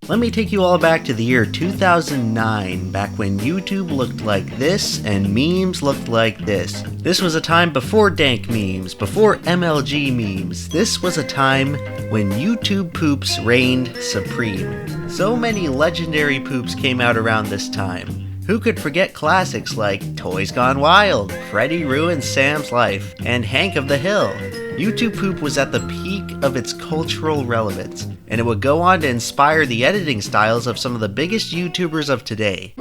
Let me take you all back to the year 2009, back when YouTube looked like this and memes looked like this. This was a time before dank memes, before MLG memes. This was a time when YouTube poops reigned supreme. So many legendary poops came out around this time. Who could forget classics like Toys Gone Wild, Freddy Ruined Sam's Life, and Hank of the Hill? YouTube poop was at the peak of its cultural relevance, and it would go on to inspire the editing styles of some of the biggest YouTubers of today.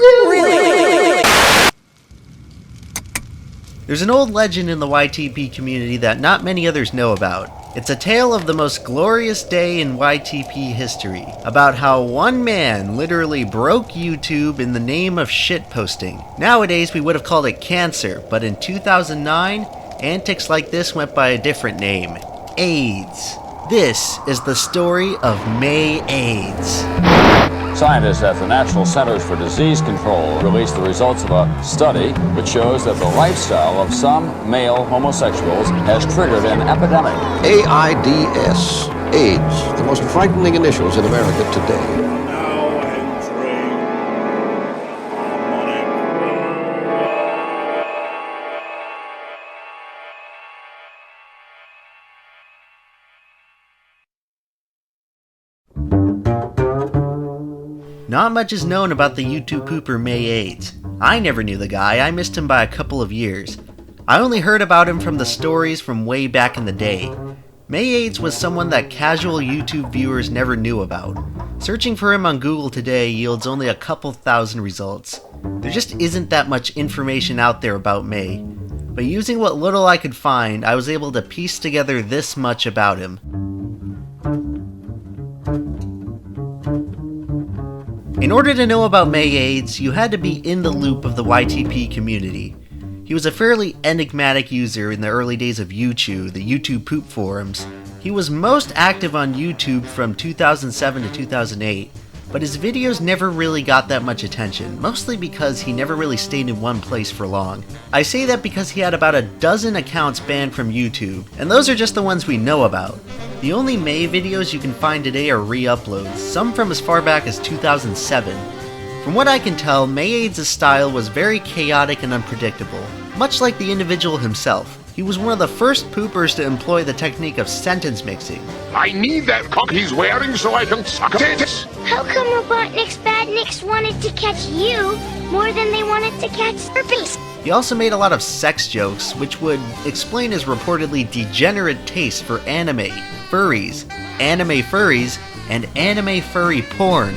There's an old legend in the YTP community that not many others know about. It's a tale of the most glorious day in YTP history, about how one man literally broke YouTube in the name of shitposting. Nowadays we would have called it cancer, but in 2009, antics like this went by a different name: AIDS. This is the story of MeiAIDS. Scientists at the National Centers for Disease Control released the results of a study which shows that the lifestyle of some male homosexuals has triggered an epidemic. AIDS, AIDS, the most frightening initials in America today. Not much is known about the YouTube pooper MeiAIDS. I never knew the guy, I missed him by a couple of years. I only heard about him from the stories from way back in the day. MeiAIDS was someone that casual YouTube viewers never knew about. Searching for him on Google today yields only a couple thousand results. There just isn't that much information out there about Mei. But using what little I could find, I was able to piece together this much about him. In order to know about MeiAIDS, you had to be in the loop of the YTP community. He was a fairly enigmatic user in the early days of YouTube, the YouTube poop forums. He was most active on YouTube from 2007 to 2008, but his videos never really got that much attention, mostly because he never really stayed in one place for long. I say that because he had about a dozen accounts banned from YouTube, and those are just the ones we know about. The only Mei videos you can find today are re-uploads, some from as far back as 2007. From what I can tell, MeiAIDS' style was very chaotic and unpredictable, much like the individual himself. He was one of the first poopers to employ the technique of sentence mixing. I need that cock he's wearing so I can suck it. How come Robotnik's Badniks wanted to catch you more than they wanted to catch herpes? He also made a lot of sex jokes, which would explain his reportedly degenerate taste for anime, furries, and anime furry porn.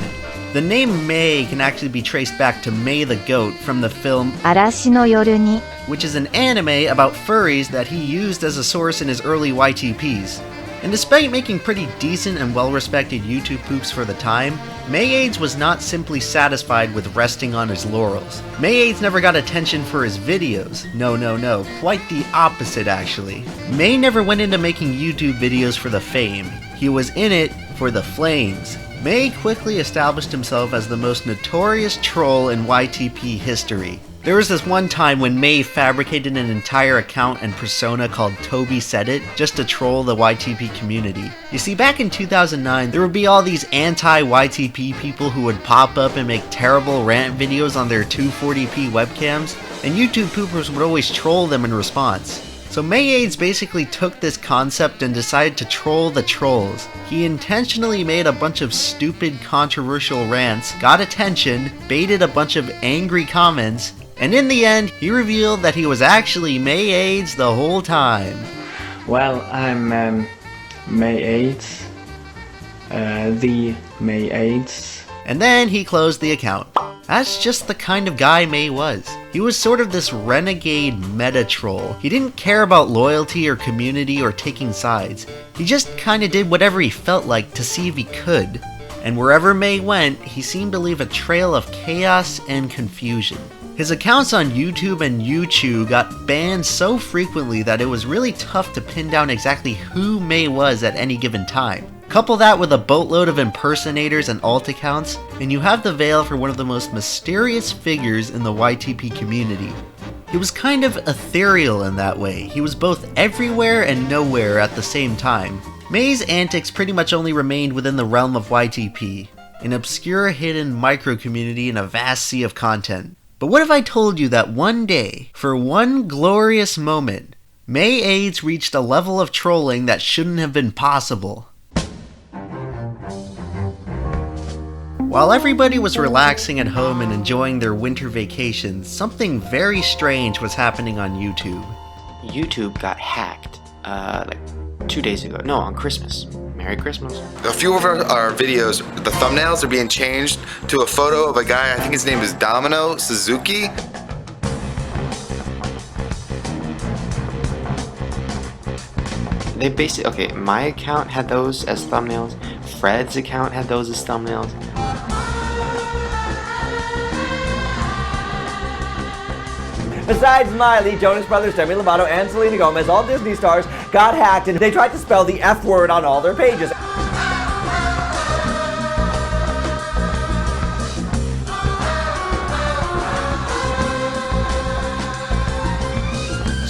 The name Mei can actually be traced back to Mei the Goat from the film Arashi no Yoru ni, which is an anime about furries that he used as a source in his early YTPs. And despite making pretty decent and well-respected YouTube poops for the time, MeiAIDS was not simply satisfied with resting on his laurels. MeiAIDS never got attention for his videos. No, quite the opposite actually. Mei never went into making YouTube videos for the fame. He was in it for the flames. Mei quickly established himself as the most notorious troll in YTP history. There was this one time when Mei fabricated an entire account and persona called Toby Said It just to troll the YTP community. You see, back in 2009, there would be all these anti-YTP people who would pop up and make terrible rant videos on their 240p webcams, and YouTube poopers would always troll them in response. So MeiAIDS basically took this concept and decided to troll the trolls. He intentionally made a bunch of stupid, controversial rants, got attention, baited a bunch of angry comments, and in the end, he revealed that he was actually MeiAIDS the whole time. Well, I'm MeiAIDS, the MeiAIDS. And then he closed the account. That's just the kind of guy Mei was. He was sort of this renegade meta troll. He didn't care about loyalty or community or taking sides. He just kinda did whatever he felt like to see if he could. And wherever Mei went, he seemed to leave a trail of chaos and confusion. His accounts on YouTube and YouTube got banned so frequently that it was really tough to pin down exactly who Mei was at any given time. Couple that with a boatload of impersonators and alt accounts, and you have the veil for one of the most mysterious figures in the YTP community. He was kind of ethereal in that way. He was both everywhere and nowhere at the same time. Mei's antics pretty much only remained within the realm of YTP. an obscure hidden micro-community in a vast sea of content. But what if I told you that one day, for one glorious moment, MeiAIDS reached a level of trolling that shouldn't have been possible? While everybody was relaxing at home and enjoying their winter vacations, something very strange was happening on YouTube. YouTube got hacked, like 2 days ago. No, on Christmas. Merry Christmas. A few of our videos, the thumbnails are being changed to a photo of a guy, I think his name is Domino Suzuki. They basically, okay, my account had those as thumbnails. Fred's account had those as thumbnails. Besides Miley, Jonas Brothers, Demi Lovato, and Selena Gomez, all Disney stars got hacked and they tried to spell the F word on all their pages.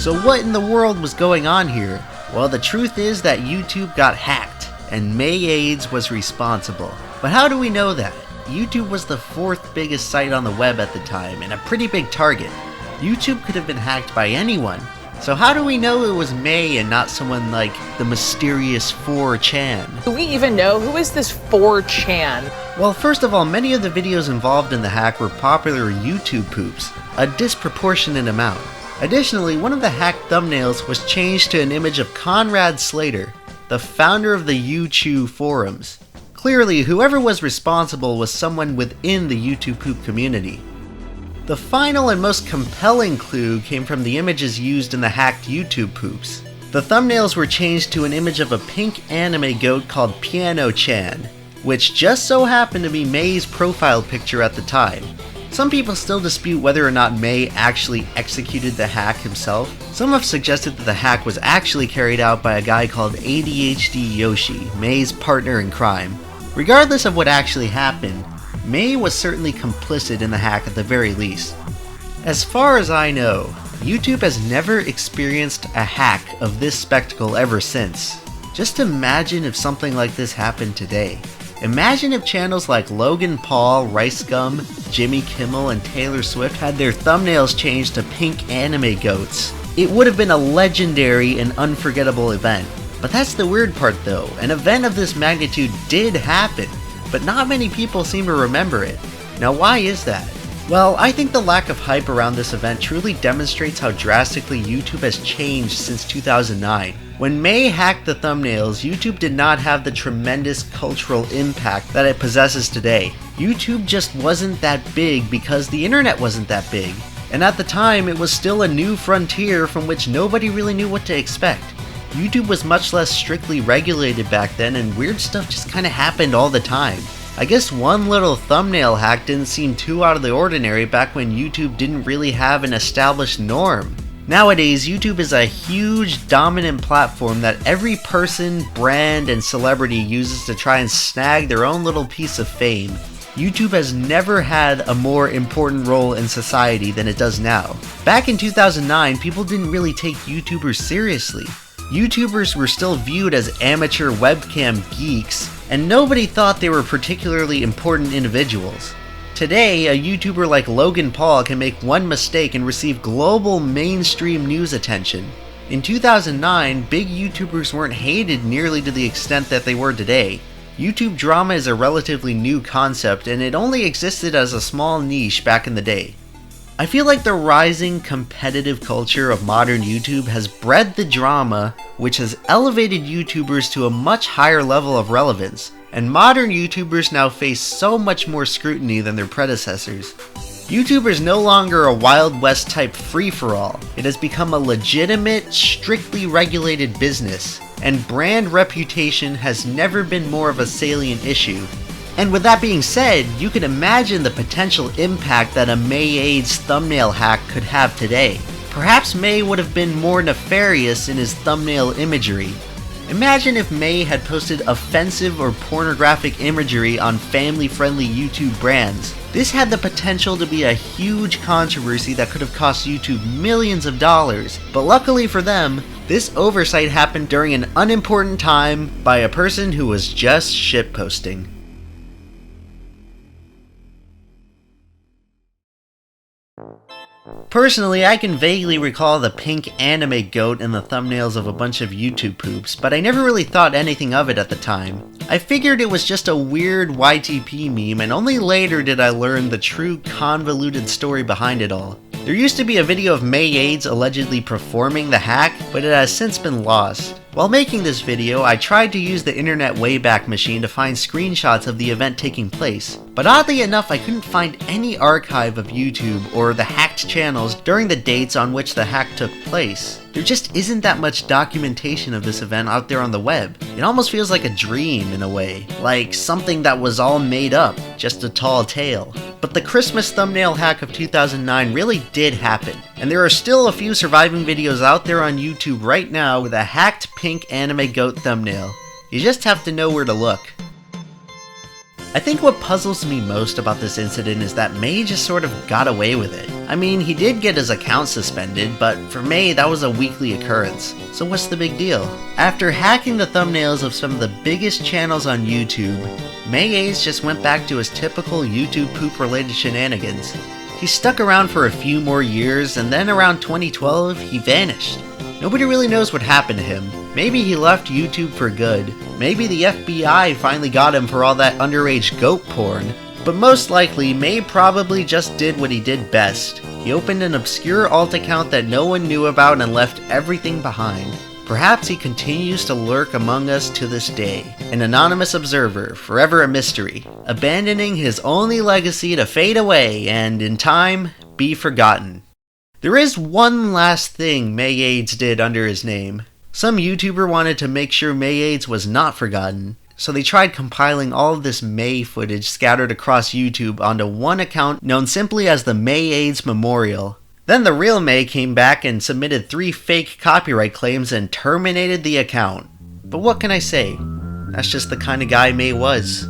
So what in the world was going on here? Well, the truth is that YouTube got hacked, and MeiAIDS was responsible. But how do we know that? YouTube was the 4th biggest site on the web at the time, and a pretty big target. YouTube could have been hacked by anyone. So how do we know it was Mei and not someone like the mysterious 4chan? Do we even know who is this 4chan? Well, first of all, many of the videos involved in the hack were popular YouTube poops, a disproportionate amount. Additionally, one of the hacked thumbnails was changed to an image of Conrad Slater, the founder of the YouTube forums. Clearly, whoever was responsible was someone within the YouTube poop community. The final and most compelling clue came from the images used in the hacked YouTube poops. The thumbnails were changed to an image of a pink anime goat called Piano-chan, which just so happened to be Mei's profile picture at the time. Some people still dispute whether or not Mei actually executed the hack himself. Some have suggested that the hack was actually carried out by a guy called ADHD Yoshi, Mei's partner in crime. Regardless of what actually happened, Mei was certainly complicit in the hack at the very least. As far as I know, YouTube has never experienced a hack of this spectacle ever since. Just imagine if something like this happened today. Imagine if channels like Logan Paul, Rice Gum, Jimmy Kimmel, and Taylor Swift had their thumbnails changed to pink anime goats. It would have been a legendary and unforgettable event. But that's the weird part though, an event of this magnitude did happen, but not many people seem to remember it. Now why is that? Well, I think the lack of hype around this event truly demonstrates how drastically YouTube has changed since 2009. When Mei hacked the thumbnails, YouTube did not have the tremendous cultural impact that it possesses today. YouTube just wasn't that big because the internet wasn't that big. And at the time, it was still a new frontier from which nobody really knew what to expect. YouTube was much less strictly regulated back then, and weird stuff just kinda happened all the time. I guess one little thumbnail hack didn't seem too out of the ordinary back when YouTube didn't really have an established norm. Nowadays, YouTube is a huge, dominant platform that every person, brand, and celebrity uses to try and snag their own little piece of fame. YouTube has never had a more important role in society than it does now. Back in 2009, people didn't really take YouTubers seriously. YouTubers were still viewed as amateur webcam geeks, and nobody thought they were particularly important individuals. Today, a YouTuber like Logan Paul can make one mistake and receive global mainstream news attention. In 2009, big YouTubers weren't hated nearly to the extent that they were today. YouTube drama is a relatively new concept, and it only existed as a small niche back in the day. I feel like the rising competitive culture of modern YouTube has bred the drama, which has elevated YouTubers to a much higher level of relevance, and modern YouTubers now face so much more scrutiny than their predecessors. YouTube is no longer a Wild West type free-for-all. It has become a legitimate, strictly regulated business, and brand reputation has never been more of a salient issue. And with that being said, you can imagine the potential impact that a MeiAIDS thumbnail hack could have today. Perhaps Mei would have been more nefarious in his thumbnail imagery. Imagine if Mei had posted offensive or pornographic imagery on family-friendly YouTube brands. This had the potential to be a huge controversy that could have cost YouTube millions of dollars, but luckily for them, this oversight happened during an unimportant time by a person who was just shitposting. Personally, I can vaguely recall the pink anime goat in the thumbnails of a bunch of YouTube poops, but I never really thought anything of it at the time. I figured it was just a weird YTP meme, and only later did I learn the true convoluted story behind it all. There used to be a video of MeiAIDS allegedly performing the hack, but it has since been lost. While making this video, I tried to use the Internet Wayback Machine to find screenshots of the event taking place, but oddly enough I couldn't find any archive of YouTube or the hacked channels during the dates on which the hack took place. There just isn't that much documentation of this event out there on the web. It almost feels like a dream in a way, like something that was all made up, just a tall tale. But the Christmas thumbnail hack of 2009 really did happen, and there are still a few surviving videos out there on YouTube right now with a hacked pink anime goat thumbnail. You just have to know where to look. I think what puzzles me most about this incident is that Mei just sort of got away with it. I mean, he did get his account suspended, but for Mei that was a weekly occurrence. So what's the big deal? After hacking the thumbnails of some of the biggest channels on YouTube, MeiAIDS just went back to his typical YouTube poop related shenanigans. He stuck around for a few more years, and then around 2012, he vanished. Nobody really knows what happened to him. Maybe he left YouTube for good. Maybe the FBI finally got him for all that underage goat porn. But most likely, Mei probably just did what he did best. He opened an obscure alt account that no one knew about and left everything behind. Perhaps he continues to lurk among us to this day, an anonymous observer, forever a mystery, abandoning his only legacy to fade away and, in time, be forgotten. There is one last thing MeiAIDS did under his name. Some YouTuber wanted to make sure MeiAIDS was not forgotten, so they tried compiling all of this Mei footage scattered across YouTube onto one account known simply as the MeiAIDS Memorial. Then the real Mei came back and submitted 3 fake copyright claims and terminated the account. But what can I say? That's just the kind of guy Mei was.